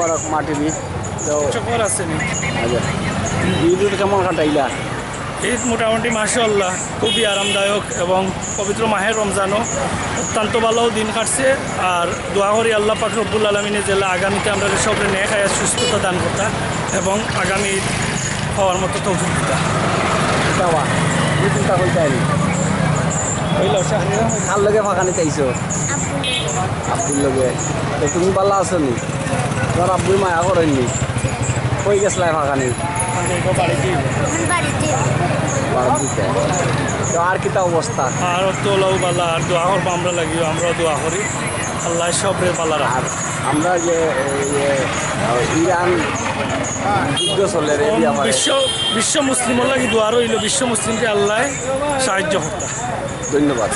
মুবারক মাটিবি তো খবর আছে নি আচ্ছা ঈদ কেমন কাটাইলা? ঈদ মোটামুটি মাশাআল্লাহ খুবই আরামদায়ক এবং পবিত্র মাহের রমজানও অত্যন্ত ভালো দিন কাটছে। আর দোয়া করি আল্লাহ পাক রব্বুল আলমিনের জেলা আগামীতে আমরা সবরে নেক হায়াত সুস্থতা দান করতা এবং আগামী ঈদ হওয়ার মতো তৌফিক দিতা। যাওয়া দুই চিন্তা হইতে আইনি হইল কার লগে ফাঁকানি চাইছো? আব্বুর লগে। তো তুমি পাল্লা আছো নি? তোমার আব্বুই মায়া করেননি? কই গেছিলাই ফাঁকানি? বাড়িতে দিতে তো আর কিতা অবস্থা? আর তোলাও বালা আর দোয়া করবো আমরা লাগিও, আমরাও দোয়া করি আল্লাহ সবরে পালা রাখ। আর আমরা যে ইরান যুদ্ধ চলে রে বিশ্ব মুসলিম লাগি দোয়া রইল, বিশ্ব মুসলিমকে আল্লাহ সাহায্য করতা। ধন্যবাদ।